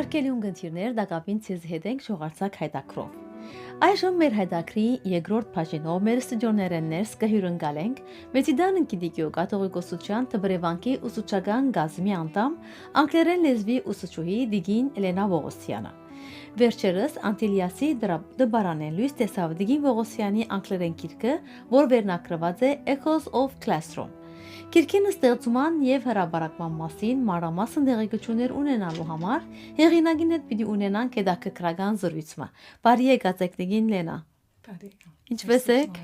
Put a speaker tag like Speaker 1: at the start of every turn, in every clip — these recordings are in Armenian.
Speaker 1: Հարգելի ունկնդիրներ, դակավին ցեզ հետ ենք շողարցակ հայտակրով։ Այժմ մեր հայտակրի երկրորդ բաժինով մեր ստուդիոներեն ներս կհյուրընկալենք Մեծիդան ընկիդիկյո կաթողիկոսության Թբրևանքի ուսուցչական գազմի անդամ անգլերեն լեզվի ուսուցչուհի Դիգին Էլենա Ողոսյանը։ Վերջերս Անտիլիասի դբարանեն լույս տեսավ Դիգին Ողոսյանի անգլերեն գիրքը, որ վերնագրված է Echoes of Classroom։ Գիրքին ստեղծման եւ հրաբարակման մասին մանրամասն տեղեկություններ ունենալու համար հեղինակին հետ պիտի ունենանք հետաքրքրական զրույցը։ Բարի եկած եք Դիգին Լենա։
Speaker 2: Բարի։
Speaker 1: Ինչպե՞ս եք։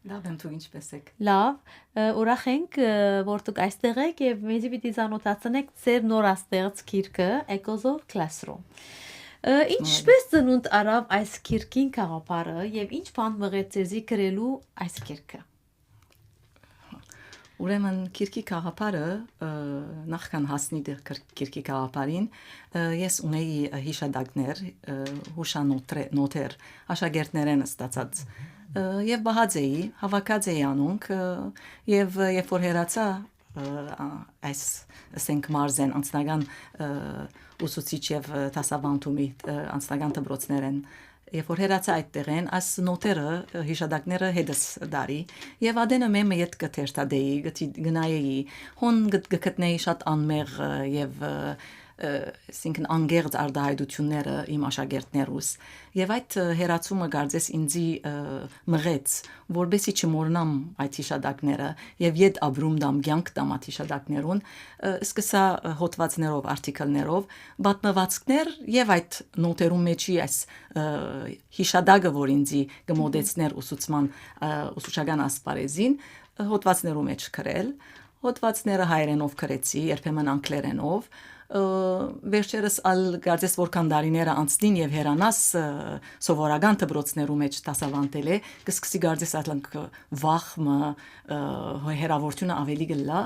Speaker 2: Լավ եմ, դուք ինչպե՞ս եք։
Speaker 1: Լավ, ուրախ ենք, որ դուք այստեղ եք եւ մեզի պիտի զանոթացնեք ձեր նորաստեղծ գիրքը Echoes of Classroom։ Ինչպես ծնունդ արավ այս գիրքին գաղափարը եւ ինչ բան մղեց ձեզի գրելու այս գիրքը։
Speaker 2: Ուրեմն քիրքի գաղափարը նախքան հասնի քիրքի գաղափարին ես ունեի հիշադակներ, հուշանոթեր, աշակերտներեն ստացած եւ բահած էի, հավաքած էի անոնք եւ երբ որ հեռացա այս ասենք մարզեն անձնական ուսուցիչ եւ դասավանդումի անձնական դպրոցներեն Երբ որ հեռացա այդտեղեն, այս նոտերը, հիշադակները հետս դարի, եւ ադենը մեմը ետ կթերտադեի, գնայեի, հոն գտնեի շատ անմեղ եւ այսինքն անգերձ արտահայտությունները իմ աշակերտներուս եւ այդ հերացումը գարձես ինձի մղեց որբեսի չմոռնամ այդ հիշադակները եւ իդ ապրում դամ կյանք դամ այդ հիշադակներուն սկսա հոդվածներով արտիկլներով պատմվածքներ եւ այդ նոտերում մեջի այս հիշադակը որ ինձի կմոդեցներ ուսուցչական ասպարեզին հոդվածներում մեջ գրել հոդվածները հայերենով գրեցի երբեմն անգլերենով վերջերս ալ գարձես որքան դարիները անցնին եւ հերանաս սովորական դպրոցներում մեջ դասավանդել է կսկսի գարձես այլանք վախը հերավորությունը ավելի գլա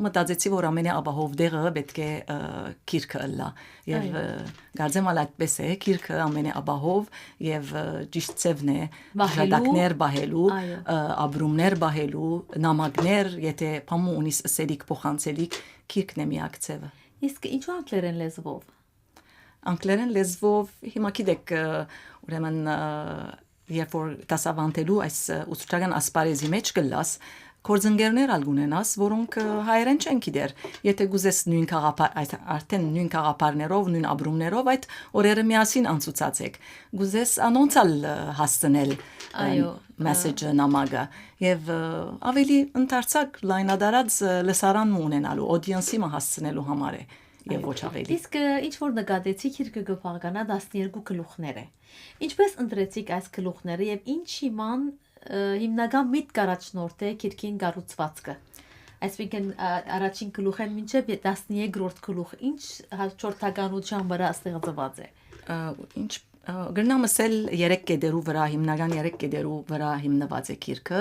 Speaker 2: մտածեցի որ ամենաապահով դեղը պետք է քիրքը լա եւ գարձեմ ալ այդպես է քիրքը ամենաապահով եւ ճիշտ ծևն է ժադակներ բահելու ապրումներ բահելու նամակներ եթե փամու ունիս սելիկ փոխանցելիք քիրքն է միակ ծևը
Speaker 1: Իսկ ինչու անգլերեն լեզվով
Speaker 2: Անգլերեն լեզվով հիմա գիտեք ուրեմն երբ որ դասավանդելու այս ուսուցչական ասպարեզի մեջ գլաս կորձընկերներ ալգունենաս որոնք հայերեն չեն գիտեր եթե գուզես նույն քաղաքապար արդեն նույն քաղաքապարներով նույն ապրումներով այդ օրերը միասին անցուցացեք գուզես անոնցալ հասցնել մեսեջը նամակը եւ ավելի ընդարձակ լայնադարած լսարան ունենալու audience-ի հասցնելու համար է եւ ոչ ավելի
Speaker 1: Իսկ ինչ որ նկատեցի քիրքը գփաղկանա 12 գլուխներ է Ինչպես ընտրեցիք այս գլուխները եւ ինչ իման հիմնական միտք առաջնորդ է քիրքին կառուցվածքը Այսինքն առաջին գլուխեն մինչև 13-րդ գլուխ ինչ հաջորդականության վրա ստեղծված է
Speaker 2: Ինչ Գրնամսել 3 կետերու վրա հիմնական 3 կետերու վրա հիմնված է քիրքը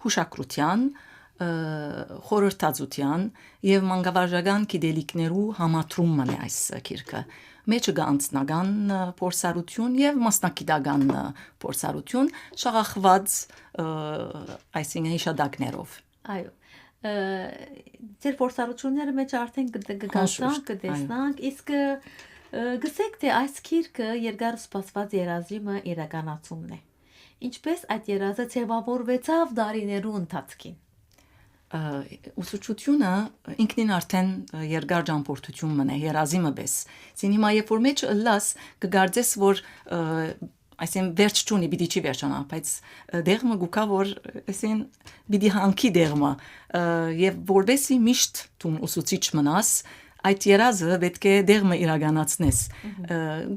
Speaker 2: հուշակրության խորհրդածության եւ մանկավարժական գիտելիքներու համատրումն է այս քիրքը մեջը գանցնական փորձառություն եւ մասնակիտական փորձառություն շաղախված այսինքն հիշադակներով
Speaker 1: Այո Ձեր փորձառությունները մեջ արդեն կգանցանք կտեսնանք իսկ գսեք թե այս քիրքը երկար սպասված երազիմը իրականացումն է Ինչպես այդ երազը ձևավորվեցավ դարիներու ընթացքին
Speaker 2: Ուսուցչությունը ինքնին արդեն երկար ճամփորդություն մնա երազիմը բես ցին հիմա երբ որ մեջ լաս կգարձես որ այսին վերջ չունի պիտի չի վերջանա բայց դեղը գուկա որ այսին պիտի հանքի դեղը եւ որբեսի միշտ դու ուսուցիչ մնաս այդ երազը պետք է դեղը իրականացնես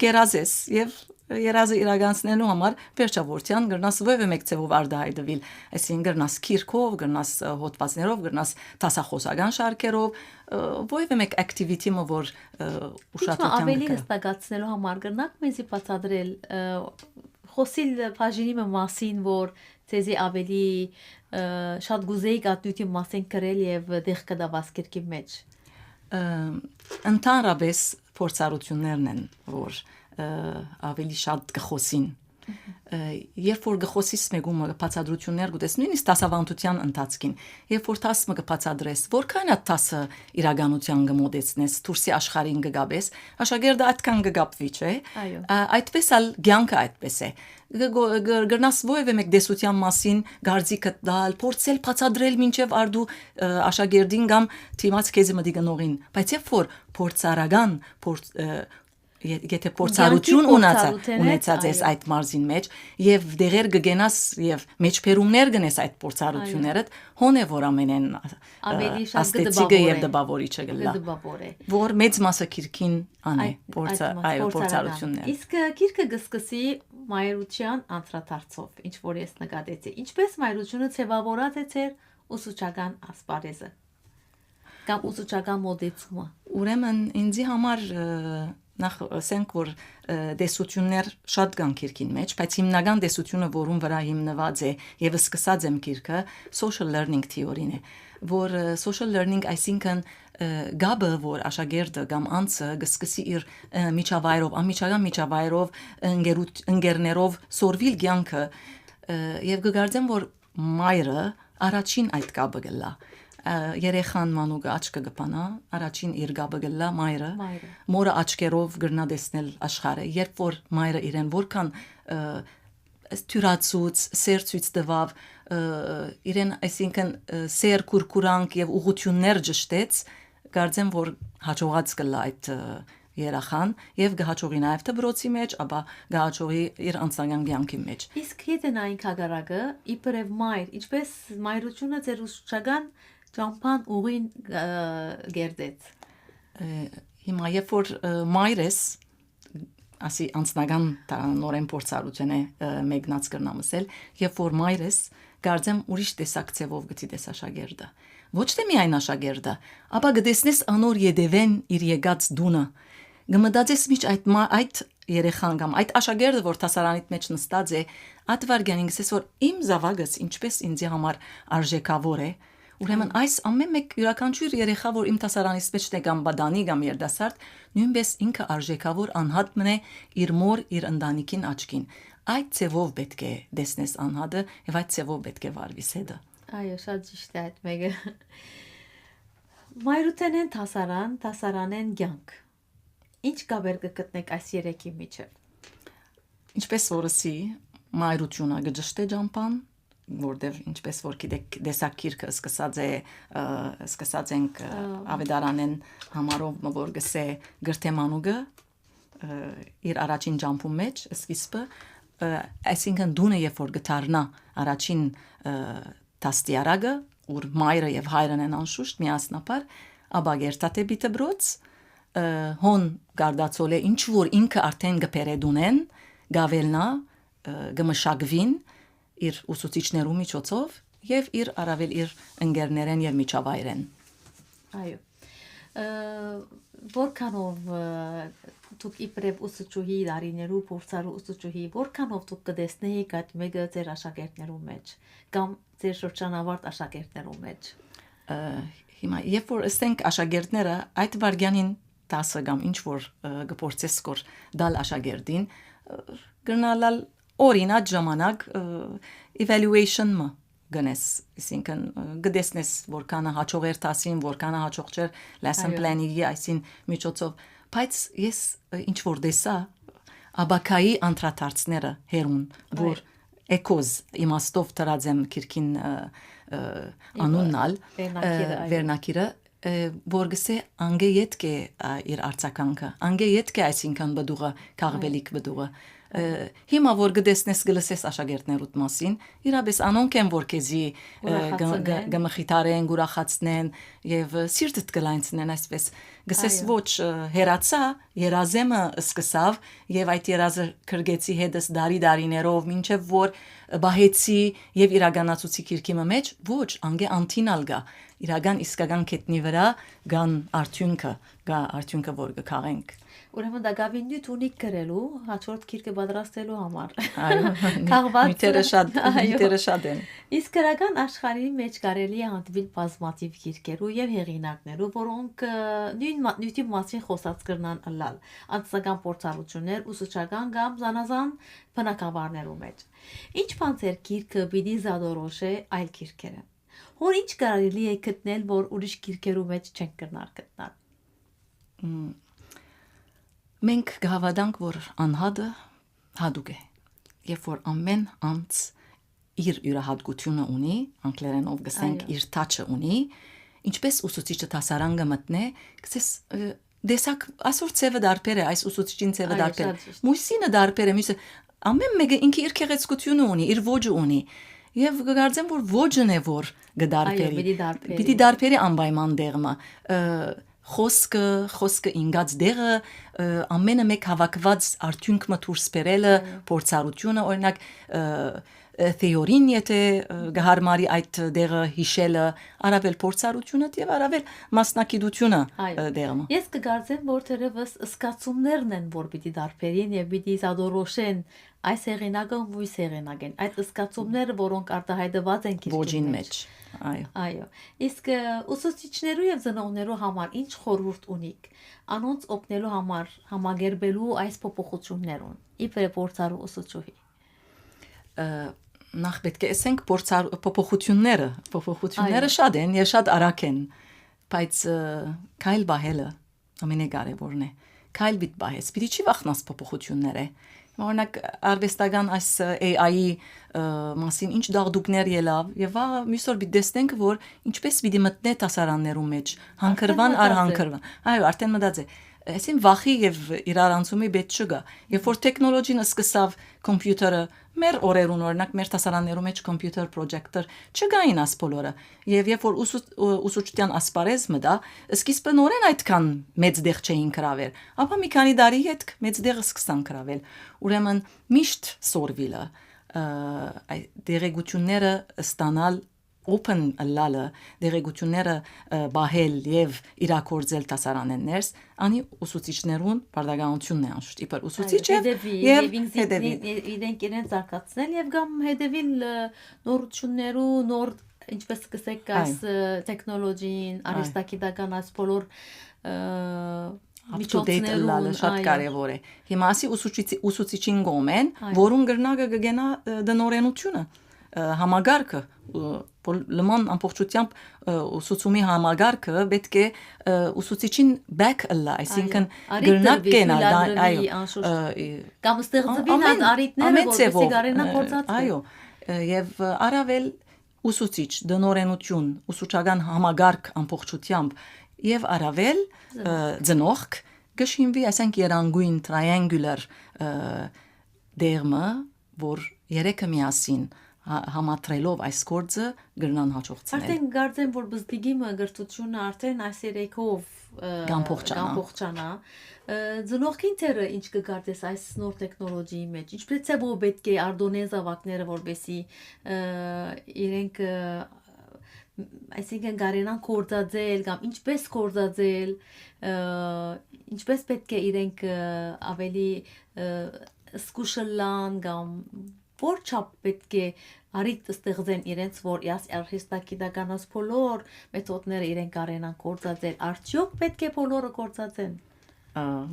Speaker 2: գերազես եւ երազը իրականացնելու համար վերջավորության գրնաս ովը մեկ ծևով արդահայտվել այսինքն գրնաս քիրքով գրնաս հոդվածներով գրնաս տասախոսական շարքերով ովը մեկ activity-ը որ ուշադրության
Speaker 1: ավելի հստակացնելու համար գրնակ մեզի բացատրել խոսիլ բաժինի մասին որ ցեզի ավելի շատ գուզեի կատույթի մասին գրել եւ դեղ կդավաս քիրքի մեջ
Speaker 2: Ընդհանրապես փորձառություններն են որ ավելի շատ կխոսին երբ որ գխոսիս մեկում բացադրություններ գտես նույնիսկ դասավանդության ընթացքին երբ որ տասը կբացադրես որքան է տասը իրականության կմոդեցնես դուրսի աշխարհին կգաբես աշակերտը այդքան կգապվի չէ այդպես էլ ցանկը այդպես է գրնաս ովևէ մեկ դեսության մասին գարձիկը դալ փորձել բացադրել մինչև արդու աշակերտին կամ թիմած քեզի մտի գնողին բայց երբ որ փորձարական եթե փորձառություն ունեցած ես այդ մարզին մեջ եւ դեղեր կգենաս եւ մեջբերումներ գնես այդ փորձառություններդ հոնե որ ամենեն աստեցիկը եւ դպավորիչը գլա որ մեծ մասը քիրքին անե փորձառություններ
Speaker 1: իսկ քիրքը գսկսի մայրության անդրադարձով ինչ որ ես նկատեցի ինչպես մայրությունը ծավալորած է ծեր ուսուցչական ասպարեզը կամ ուսուցչական մոդեցումը
Speaker 2: ուրեմն ինձի համար նախ ասենք որ դեսություններ շատ կան քիրքին մեջ, բայց հիմնական դեսությունը որում վրա հիմնված է եւ սկսած եմ քիրքը social learning theory-ն է, որ social learning այսինքն գաբը որ աշակերտը կամ անձը գսկսի իր միջավայրով, անմիջական միջավայրով ընկերներով սորվիլ կյանքը եւ կգարձեմ որ մայրը առաջին այդ գաբը գլա երեխան մանուկը աչքը կպանա առաջին իր գաբը գլա մայրը մորը աչքերով գրնա տեսնել աշխարհը երբ որ մայրը իրեն որքան թյուրացուց սերծույց տվավ իրեն այսինքն սեր կուրկուրանք եւ ուղություններ ճշտեց կարծեմ որ հաջողած կլա այդ երախան եւ գահաճողի նաեւ դբրոցի մեջ, ապա գահաճողի իր անձնական կյանքի մեջ։
Speaker 1: Իսկ եթե նայենք հագարակը, իբրև մայր, ինչպես մայրությունը ձեր ուսուցչական ճամփան ուղին գերդեց։
Speaker 2: Հիմա երբ որ մայրս ասի անձնական նորեն փորձառություն է մեկնած կրնամսել, երբ որ մայրս գարձեմ ուրիշ տեսակ ցևով գտի տեսաշագերտը։ Ոչ թե միայն աշակերտը, ապա գտեսնես անոր յետևեն իր եկած դունը։ Գմտածես միջ այդ երեխան կամ այդ աշակերտը որ տասարանիտ մեջ նստած է, այդ վարգանին գսես որ իմ զավակս ինչպես ինձ համար արժեքավոր է, ուրեմն այս ամեն մեկ յուրաքանչյուր երեխա որ իմ տասարանից մեջ է կամ բադանի կամ երդասարդ, նույնպես ինքը արժեքավոր անհատ մնե իր մոր իր ընտանիքին աչքին։ Այդ ցևով պետք է դեսնես անհատը եւ այդ ցևով պետք է վարվիս հետը։
Speaker 1: Այո, շատ ճիշտ է այդ մեկը։ Մայրութենեն տասարանեն կյանք։ Ինչ կապեր կգտնեք այս երեքի միջև։
Speaker 2: Ինչպես որսի մայրությունը գճշտե ջամփան, որտեղ ինչպես որ գիտեք դեսակիրքը սկսած ենք ավետարանեն համարով որ գսե գրթեմանուգը իր առաջին ջամփում մեջ սկիզբը այսինքն դունը երբ որ գտարնա առաջին տաստիարագը ուր մայրը եւ հայրն են անշուշտ միասնապար ապա գերտատե բիտեբրոց հոն գարդացոլե ինչ որ ինքը արդեն գպերեդունեն գավելնա գմշակվին իր ուսուցիչներու միջոցով եւ իր առավել իր ընկերներեն եւ միջավայրեն
Speaker 1: այո որքանով դուք իբրև ուսուցչուհի դարիներու փորձարու ուսուցչուհի որքանով դուք կդեսնեիք այդ մեկը ձեր աշակերտներու մեջ կամ ձեր շրջանավարտ աշակերտներու մեջ
Speaker 2: հիմա երբ որ ասենք աշակերտները այդ վարգյանին 10 կամ ինչ որ գործես կոր դալ աշակերտին գնալալ օրինակ ժամանակ evaluation-ը գնես այսինքն գտեսնես որքանը հաջողեր տասին որքանը հաջող չէր lesson plan-ի այսին միջոցով բայց ես ինչ որ դեսա աբակայի անդրադարձները հերուն որ էկոզ իմաստով տրածեմ քիրքին անուննալ վերնակիրը որ գսե անգե յետք է իր արցականքը անգե յետք է այսինքն բդուղը քաղվելիք բդուղը հիմա որ գտեսնես գլսես աշակերտներուդ մասին իրապես անոնք են որ քեզի գմխիտարեն գուրախացնեն եւ սիրտդ գլայնցնեն այսպես գսես ոչ հերացա երազեմը սկսավ եւ այդ երազը քրգեցի հետս դարիներով մինչեւ որ բահեցի եւ իրականացուցի քիրքի մեջ ոչ անգե անտինալ գա իրական իսկական կետնի վրա գան արդյունքը որ գքաղենք
Speaker 1: Ուրեմն դա գավին նյութ ունի գրելու, հաջորդ գիրքը պատրաստելու համար։
Speaker 2: Այո,
Speaker 1: Քաղված
Speaker 2: նյութերը շատ են։
Speaker 1: Իսկ գրական աշխարհի մեջ կարելի է հանդիպել բազմաթիվ գիրքերու եւ հեղինակներու, որոնք նույնի մասին խոսած կրնան ըլլալ, անձնական փորձառություններ, ուսուցչական կամ զանազան բնակավարներու մեջ։ Ինչ բանցեր գիրքը պիտի զադորոշե այլ գիրքերը։ Որ ինչ կարելի է գտնել, որ ուրիշ գիրքերու մեջ չեն կրնար գտնել։
Speaker 2: Մենք գավադանք, որ անհատը հadouk է։ Երբ որ ամեն անձ իր յուրահատկությունը ունի, անգլերենով գսենք իր touch-ը ունի, ինչպես ուսուցիչը դասարան գմտնե, գսես դեսակ այսօր ծևը դարբեր է, այս ուսուցիչին ծևը դարբեր է։ Մույսինը դարբեր է, մյուսը ամեն մեկը ինքի իր քեղեցկությունը ունի, իր ոճը ունի։ Եվ գարձեմ որ ոճն է որ գդարբերի։ Պիտի դարբերի անպայման դերմը։ Խոսքը ինգած դերը ամենը մեկ հավաքված արդյունքը դուրս բերելը փորձառությունը օրինակ թեորին եթե գահարմարի այդ դերը հիշելը արավել փորձառությունը եւ արավել մասնակցությունը դերմը
Speaker 1: Ես կգարձեմ որ թերևս սկացումներն են որ պիտի դարբերին եւ պիտի զադորոշեն այս հեղինակը ու այս հեղինակեն այդ սկացումները որոնք արտահայտված են
Speaker 2: ոճին մեջ
Speaker 1: Այո իսկ ուսուցիչներու եւ ծնողներու համար ինչ խորհուրդ ունիք անոնց օգնելու համար համագերբելու այս փոփոխություններուն իբր փորձառու ուսուցչուհի
Speaker 2: նախ պետք է ասենք փոփոխությունները շատ են եւ շատ արագ են բայց քայլ բահելը ամենակարևորն է քայլ բիտ բահես պիտի չի վախնաս փոփոխությունները օրինակ արվեստական այս AI-ի մասին ինչ դաղդուկներ ելավ եւ մյուսօր պիտի տեսնենք որ ինչպես պիտի մտնե դասարաններու մեջ հանգրվան առ հանգրվան այո արդեն մտած է Այսին վախի եւ իրարանցումի պետք չկա։ Երբ որ տեխնոլոգին սկսավ կոմպյուտերը, մեր օրերուն օրինակ մեր դասարաններում մեջ կոմպյուտեր պրոջեկտոր չկային աս բոլորը։ Եվ երբ որ ուսուցչության ասպարեզը դա, սկիզբնորեն այդքան մեծ դեղ չէին կրավել, ապա մի քանի տարի հետ մեծ դեղը սկսան կրավել։ Ուրեմն միշտ սորվիլը դերեկությունները ստանալ open լալը դերեկությունները բահել եւ իրակորձել դասարաններս անի ուսուցիչներուն բարդականությունն է անշուշտ իբր ուսուցիչ եւ
Speaker 1: իրենք իրենց զարգացնել եւ կամ հետեւիլ նորություններու նոր ինչպես կսեք այս տեխնոլոգիին արհեստագիտական այս բոլոր
Speaker 2: միջոցներուն շատ կարեւոր է հիմա ասի ուսուցիչին գոմեն որուն գրնագը գնա դնորենությունը համագարկը լման ամբողջությամբ ուսուցումի համագարկը պետք է ուսուցիչին back ըլլա այսինքն գրնակ կենալ այո
Speaker 1: կամ ստեղծվին արիտները որպեսզի գարենա կործածվի
Speaker 2: այո եւ արավել ուսուցիչ դնորենություն ուսուցչական համագարկ ամբողջությամբ եւ արավել ծնողք գշինվի ասենք երանգույն triangular դերմը որ երեքը միասին համատրելով այս գործը գրնան հաջողցնել։
Speaker 1: Արդեն գարձեմ որ բզդիգիմը գրթությունը արդեն այս երեքով գամփոխչանա։ Ծնողքին թերը ինչ կգարտես այս նոր տեխնոլոգիի մեջ։ Ինչպես է որ պետք է արդոնե զավակները որպեսի իրենք այսինքն գարենան կորձածել կամ ինչպես կորձածել ինչպես պետք է իրենք ավելի սկուշլան կամ որ չափ պետք է արիտ ստեղծեն իրենց որ արհեստագիտականս բոլոր մեթոդները իրենք արենան կործածել արդյոք պետք է բոլորը կործածեն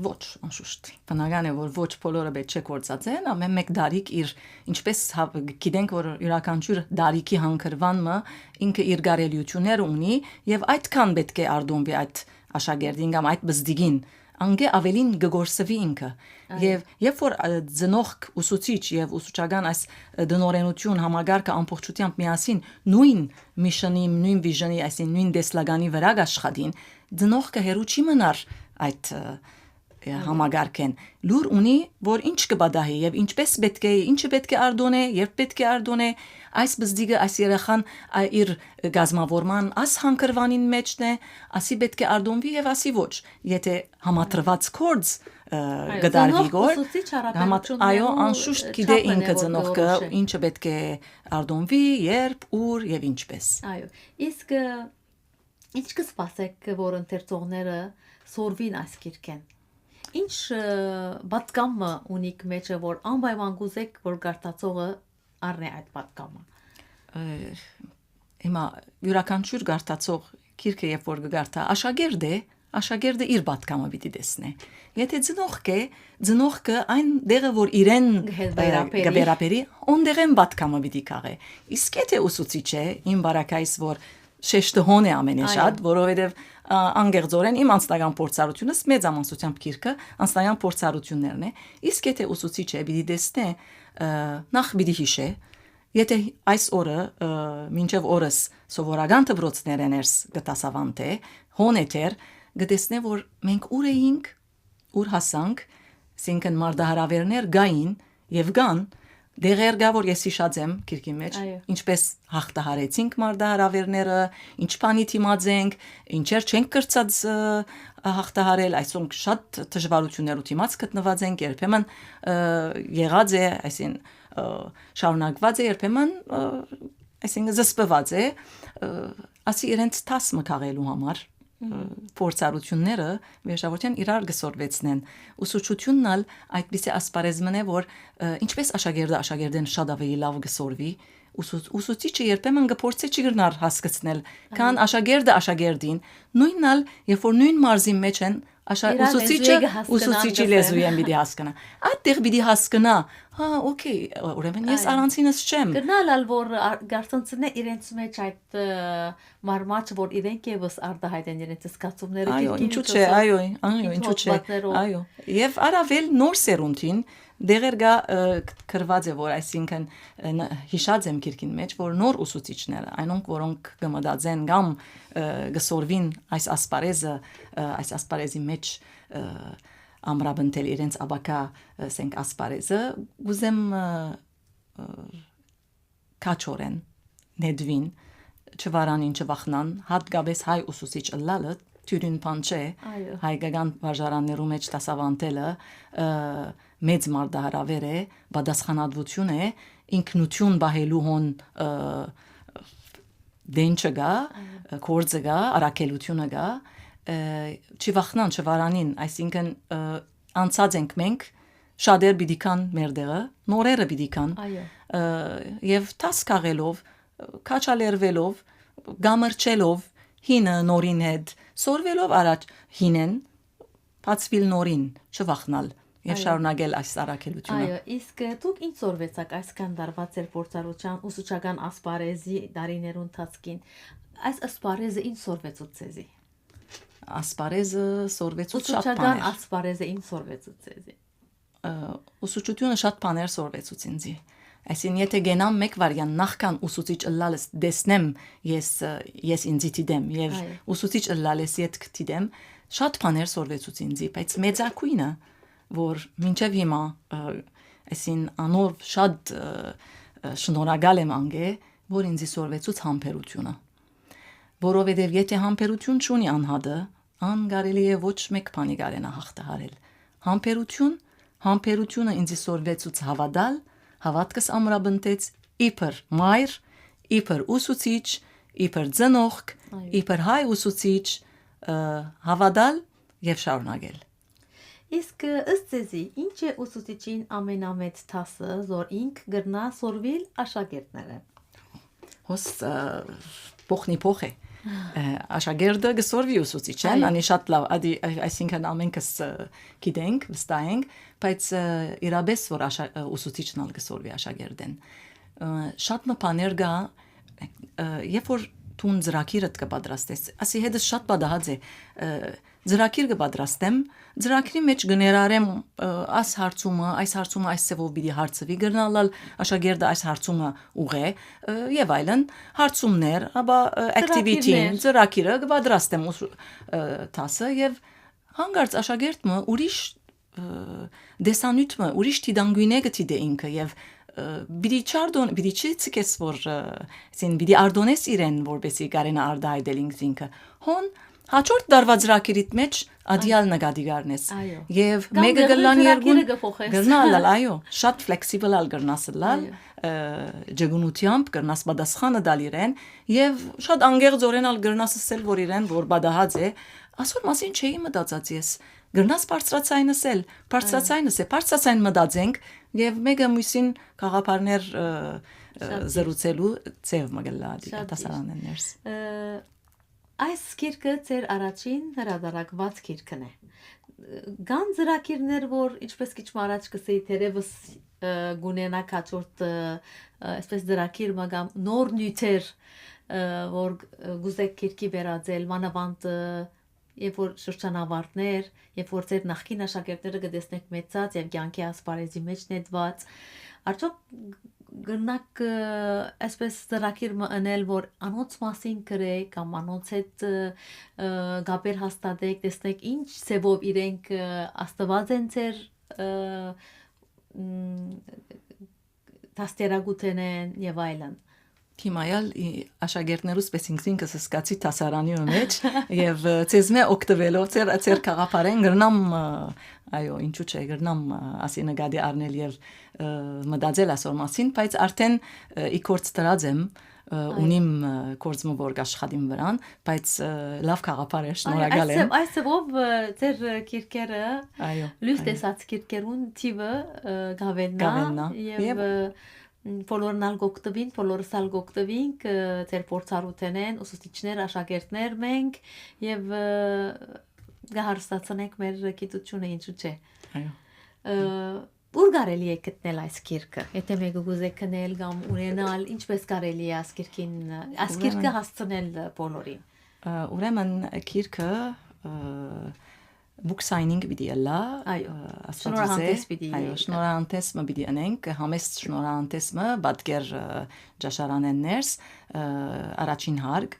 Speaker 2: ոչ անշուշտ բնական է որ ոչ բոլորը պետք է կործածեն ամեն մեկ դարիք իր ինչպես գիտենք որ յուրաքանչյուր դարիքի հանգրվանը ինքը իր գարելիությունները ունի եւ այդքան պետք է արդոնվի այդ աշակերտին կամ այդ բզդիգին անգե ավելին գգորսվի ինքը եւ երբ որ ծնող ուսուցիչ եւ ուսուցչական այս դնորենություն համագարկը ամբողջությամբ միասին նույն միշնի նույն վիժնի այսին նույն դեսլագանի վրա աշխատին ծնողքը հերու չի մնար այդ համագարկեն լուր ունի որ ինչ կբադահի եւ ինչպես պետք է ինչը պետք է արդոնե երբ պետք է արդոնե այս բզդիգը այս երախան իր գազմավորման աս հանգրվանին մեջն է ասի պետք է արդոնվի եւ ասի ոչ եթե համատրված կորձ գդարվի գոր այո անշուշտ գիտե ինքը ծնողքը ինչը պետք է արդոնվի երբ ուր եւ ինչպես
Speaker 1: այո իսկ ինչ կսպասեք որ ընթերցողները սորվին այս գիրքեն Ինչ պատկամը ունիք մեջը, որ անպայման գուզեք, որ գարտացողը առնե այդ պատկամը։
Speaker 2: Հիմա յուրաքանչյուր գարտացող քիրքը երբ որ գարտա աշակերտը իր պատկամը պիտի տեսնե։ Եթե ծնողքը այն դեղը որ իրեն գվերապերի, ոնդեղեն պատկամը պիտի քաղե։ Իսկ եթե ուսուցիչը իմ բարակայից որ շեշտը հոն է ամենաշատ, որովհետև անգեղծորեն իմ անձնական փորձառությունս մեծ ամասությամբ քիրքը անձնական փորձառություններն է։ Իսկ եթե ուսուցիչը պիտի տեսնե նախ պիտի հիշե Եթե այս օրը մինչև օրս սովորական դպրոցներն էս գտասավանտե հոնետեր գտեսնե որ մենք ուր էինք ուր հասանք սինքն մարդահրավերներ գային եւ գան դեղեր գա որ ես հիշածեմ քիրքի մեջ ինչպես հաղթահարեցինք մարդահրավերները ինչ բանի թիմածենք ինչեր չենք կրծած հաղթահարել այսօր շատ դժվարություններ ու թիմած գտնված ենք երբեմն եղած է այսին շարունակված է երբեմն այսինքն զսպված է ասի իրենց տասը քաղելու համար փորձառությունները վերջավորության իրար գսորվեցնեն ուսուցչությունն ալ այդպիսի ասպարեզմն է որ ինչպես աշակերտեն շատ ավելի լավ գսորվի ուսուցիչը երբեմն գործի չգրնար հասկացնել քան աշակերտին նույնն ալ երբ որ նույն մարզի մեջ են ուսուցիչի լեզուին պիտի հասկանա այդտեղ պիտի հասկանա օքեյ ուրեմն ես առանցինս չեմ
Speaker 1: գնալ որ գարտոնցնե իրենց մեջ այդ մարմաճ որ իրենք եւս արտահայտեն իրենց զգացումները
Speaker 2: ինչու՞ չէ ինչու՞ չէ եւ արավել նոր սերունդին դեղեր գա կրված է որ այսինքն հիշած եմ քիրքին մեջ որ նոր ուսուցիչները այնոնք որոնք գմդածեն կամ գսորվին այս ասպարեզի մեջ ամրաբնտել իրենց աբակա ասենք ասպարեզը ուզեմ կաչորեն նեդվին չվարանին չվախնան հատկապես հայ ուսուցիչ ըլլալը թյուրին բան չէ հայկական վարժարաններու մեջ դասավանդելը մեծ մարդահրավեր է պատասխանատվություն է ինքնություն բահելու հոն դենչը գա կորձը գա արակելությունը գա չվախնան չվարանին այսինքն անցած ենք մենք շատեր պիտի կան մեր դեղը նորերը պիտի կան եւ տաս քաղելով քաչալերվելով գամրջելով հինը նորին հետ սորվելով առաջ հինեն բացվիլ նորին չվախնալ եւ շարունակել այս արակելությունը
Speaker 1: այո իսկ դուք ինչ սորվեցաք այսքան դարված էր փորձառության ուսուցչական ասպարեզի դարիներու ընթացքին այս ասպարեզը ինչ սորվեցուց ցեզի
Speaker 2: ասպարեզը սորվեցուց շատ բաներ
Speaker 1: ուսուցչական ասպարեզը ինչ սորվեցուց ցեզի
Speaker 2: ուսուցչությունը շատ բաներ սորվեցուց ինձի այսին եթե գենամ մեկ վարյան նախքան ուսուցիչ ըլլալս դեսնեմ ես ինձի դեմ եւ ուսուցիչ ըլլալես յետք դեմ շատ բաներ սորվեցուց ինձի բայց մեծակույնը որ մինչև հիմա այսին անով շատ շնորհակալ եմ անգե որ ինձի սորվեցուց համբերությունը որովհետև եթե համբերություն չունի անհատը անգարելի է ոչ մեկ բանի կարենա հաղթահարել համբերությունը ինձի սորվեցուց հավատալ հավատքս ամրաբնտեց իբր մայր իբր ուսուցիչ իբր ծնող իբր հայ ուսուցիչ հավատալ եւ շարունակել
Speaker 1: Իսկ ըստ ձեզի ինչ է ուսուցիչին ամենամեծ թասը որ ինք գրնա սորվիլ աշակերտները
Speaker 2: հոս փոխնի աշակերտը գսորվի ուսուցիչեն անի շատ լավ այսինքն ամենքս գիտենք վստահենք բայց իրապես որ ուսուցիչն ալ գսորվի աշակերտեն շատ մփաներ գա երբ որ տուն ծրագիրը կպատրաստես ասի հետս շատ պատահած է ծրագիր կպատրաստեմ ծրագրի մեջ գներարեմ այս հարցումը այս ծևով պիտի հարցվի գրնալալ աշակերտը այս հարցումը ուղե եւ այլն հարցումներ ապա activity-ին ծրագիրը կպատրաստեմ տասը եւ հանգարց աշակերտը ուրիշ դեսանյութը ուրիշ դիդանգույնը գտի ինքը եւ բիդի չցկես որ պիտի արդոնես իրեն որպեսի կարենա արդահայտել ինքը հոն հաջորդ դարվա ծրագիրիդ մեջ ադիալ նկատի գարնես եւ մեկը գլան երկուն գնալ այո շատ flexible ալ գրնասլալ ջգունությամբ գրնաս պատասխանը դալ իրեն եւ շատ անգեղձորեն ալ գրնասսել որ իրեն որ բադահած է ասոր մասին չէի մտածած ես գրնաս բարձրացայինս էլ, բարձրացայն մտածենք եւ մեկը մյուսին խաղապարներ զրուցելու ձև մգլա դասարաններս։
Speaker 1: Այս գիրքը ձեր առաջին հրատարակված գիրքն է։ Կան ծրագիրներ, որ ինչպես քիչ առաջ կսեի թերևս գունենա կաչորդ այսպես ծրագիր մագամ նոր նյութեր որ գուզեք գիրքի վերածել մանավանդ երբ որ շրջանավարտներ, երբ որ ձեր նախկին աշակերտները կտեսնեք մեծած եւ կյանքի ասպարեզի մեջ նետված, արդյոք գնաք այսպես ծրագիր մնել, որ անոնց մասին գրեք կամ անոնց հետ գաբեր հաստատեք, տեսնեք ինչ ծևով իրենք աստված են ձեր դաստիարակութեն են եւ այլն։
Speaker 2: Հիմայալ աշակերտներուս պես ինքնինքս սկացի տասարանի մեջ եւ ցեզմե օկտվելով ծեր խաղապարեն գրնամ այո ինչու՞ չէ գրնամ ասի նկատի առնել եւ մտածել ասոր մասին բայց արդեն իքորց դրած եմ ունիմ կորձը որ աշխատիմ վրան բայց լավ խաղապար է շնորհակալ եմ
Speaker 1: այս ծով ձեր քիրքերը լույս տեսած քիրքերուն տիվը գավեննա եւ բոլորնալ գոկտվին, բոլորսալ գոկտվինք, ձեր փորձառութենեն, ուսուցիչներ, աշակերտներ մենք եւ գահարստացնենք մեր գիտությունը ինչու՞ չէ։ Այո։ Ուր կարելի է գտնել այս գիրքը։ Եթե մեկը գուզե քնել կամ ունենալ, ինչպես կարելի է այս գիրքը հասցնել բոլորին։
Speaker 2: Ուրեմն գիրքը book signing պիտի ելա
Speaker 1: շնորհանդես պիտի
Speaker 2: այո շնորհանդես մը պիտի անենք համեստ շնորհանդես մը բադգեր ջաշարանեններս առաջին հարկ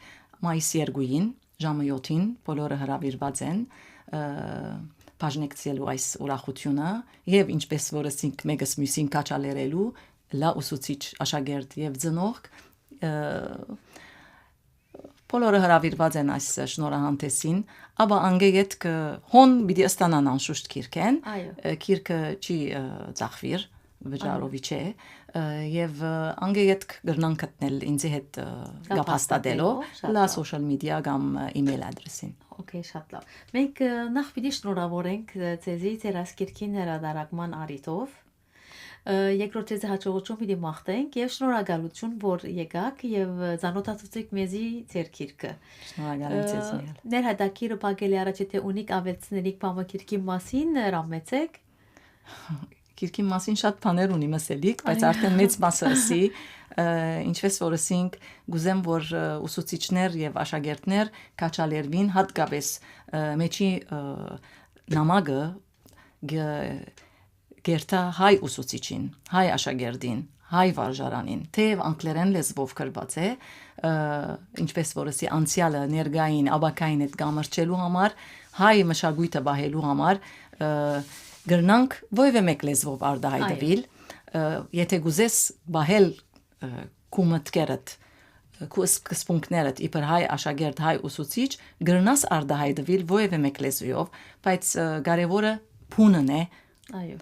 Speaker 2: մայիսի 2-ին ժամը 7-ին բոլորը հրավիրված են բաժնեկցելու այս ուրախությունը եւ ինչպես որ ասինք մեկս մյուսին կաչալերելու լա ուսուցիչ աշակերտ եւ ծնող բոլորը հրավիրված են այս շնորհանդեսին, ապա անգեգետ կը հոն պիտի ստանան անշուշտ քիրքեն, քիրքը չի ծախվիր, վճարովի չէ, եւ անգեգետ կգրնան գտնել ինձի հետ կապ հաստատելով լա social media կամ email address-ին։
Speaker 1: Okay, շատ լավ։ Մենք նախ պիտի շնորհավորենք ձեզի ձեր այս քիրքին հրատարակման առիթով երկրորդ ձեզ հաջողություն պիտի մաղթենք եւ շնորհակալություն որ եկաք եւ ծանոթացուցիք մեզի ձեր քիրքը
Speaker 2: շնորհակալ եմ ձեզ
Speaker 1: ներհատակիրը բակելի առաջ եթե ունիկ ավելցնելիք բամը քիրքի մասին հրամեցեք
Speaker 2: քիրքի մասին շատ բաներ ունի ասելիք բայց արդեն մեծ մասը ասի ինչպես որ ասինք գուզեմ որ ուսուցիչներ եւ աշակերտներ կաչալերվին հատկապես մեջի նամակը Գերտա հայ ուսուցիչին, հայ աշակերտին, հայ վարժարանին, թեև անգլերեն լեզվով գրված է, ինչպես որսի անցյալը ներգային աբակային հետ գամրջելու համար, հայ մշակույթը բահելու համար, գրնանք ովևէ մեկ լեզվով արդահայտվել, եթե գուզես բահել քու մտքերդ, քու սկզբունքներդ իբր հայ աշակերտ, հայ ուսուցիչ, գրնաս արդահայտվել ովևէ մեկ լեզվով, բայց կարևորը փունն է
Speaker 1: Այո։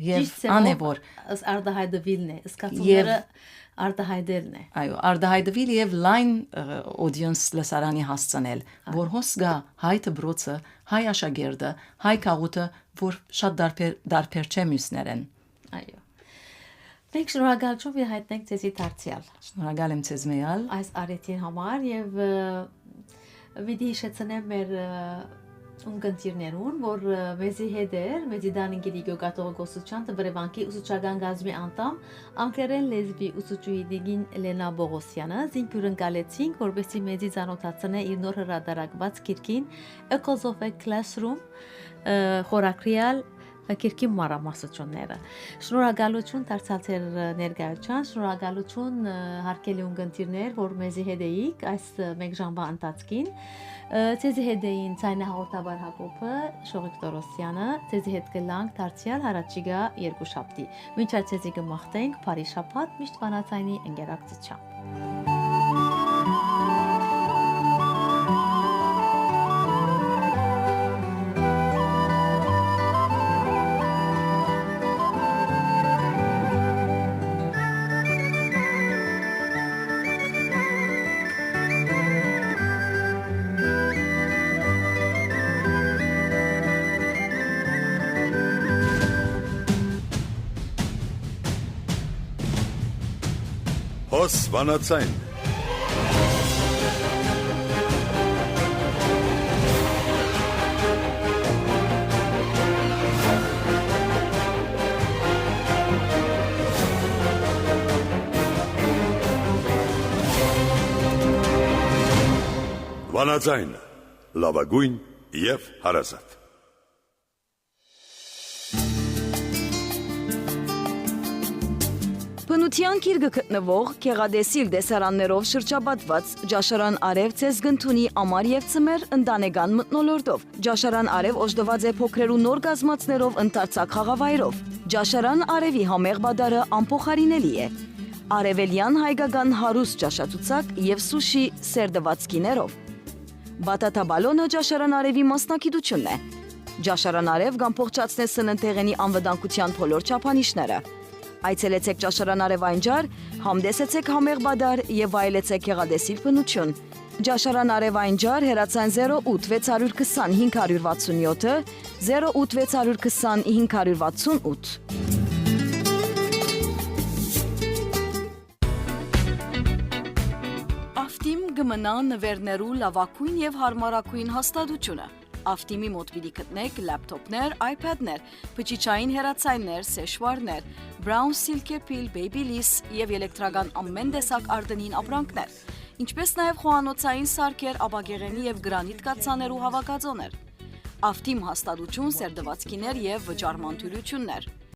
Speaker 2: Եվ անևոր
Speaker 1: արդահայտվելն է, սկացումները արդահայտելն է։
Speaker 2: Այո, արդահայտվել եւ լայն audience լսարանի հասցնել, որ հոսգա հայ դբրոցը, հայ աշակերտը, հայ քաղուտը, որ շատ դարբեր չէ մյուսներեն։
Speaker 1: Այո։ Մենք շնորհակալություն հայտնենք ձեզի դարձյալ։
Speaker 2: Շնորհակալ եմ ձեզ մեյալ
Speaker 1: այս արետին համար եւ վիդի հիշեցնեմ մեր ունգընտիրներուն, որ մեզի հետեր, մեզի դանինգերի գյոգատողոգոսության տվրևանքի ուսուցչական գազմի անդամ, անգլերեն լեզվի ուսուցչուհի Դիգին Լենա Բողոսյանը զինքյուրընկալեցինք, որպեսզի մեզի ծանոթացնե իր նոր հրատարակված գիրքին Echoes of a Classroom խորակրյալ Քիրքի մարամասությունները։ Շնորհակալություն դարձալ ձեր ներկայության, շնորհակալություն հարգելի ունգընտիրներ, որ մեզի հետ էիք այս մեկ ժամվա ընթացքին։ Ձեզի հետ էին Ցայնա հաղորդավար Հակոբը, Շողիկ Տորոսյանը, ձեզի հետ կլանք դարձյալ հարաճիգա երկուշաբթի։ Մինչ այդ ձեզի կմաղթենք բարի շաբաթ միշտ բանացայինի ընկերակցությամբ։
Speaker 3: Osvanacain. Վանաձայն, լավագույն և հարազատ։
Speaker 4: Բնության գիրկը գտնվող գեղադեսիլ դեսարաններով շրջապատված Ջաշարան Արև ցեզգնթունի ամար և ծմեր ընտանեկան մթնոլորտով։ Ջաշարան Արև օժտված է փոքրերու նոր գազմացներով ընդարձակ խաղավայրով։ Ջաշարան Արևի համեղ բադարը անփոխարինելի է։ Արևելյան հայկական հարուստ ճաշացուցակ և սուշի սերդված գիներով։ Բատատաբալոնը Ջաշարան Արևի մասնակիտությունն է։ Ջաշարան Արև կամ փոխչացնե սննդեղենի անվտանգության բոլոր չափանիշները։ Այցելեցեք Ջաշարան Արև այնջար, համդեսեցեք համեղ բադար և վայելեցեք գեղադեսիլ բնություն։ Ջաշարան Արև այնջար հեռացան 08 620 567, 08 620 568։ Ավտիմ գմնա նվերներու լավակույն և հարմարակույն հաստատությունը։ Ավտիմի մոտ պիտի գտնեք լապտոպներ, iPad-ներ, բջիջային հեռացայիններ, սեշվարներ, Brown Silke Pill, Babyliss և էլեկտրական ամեն տեսակ արդենին ապրանքներ, ինչպես նաև խոհանոցային սարքեր, ապակեղենի և գրանիտ կաթսաներու հավաքածոներ։ Ավտիմ հաստատություն, սերդվածքիներ և վճարման թույլություններ։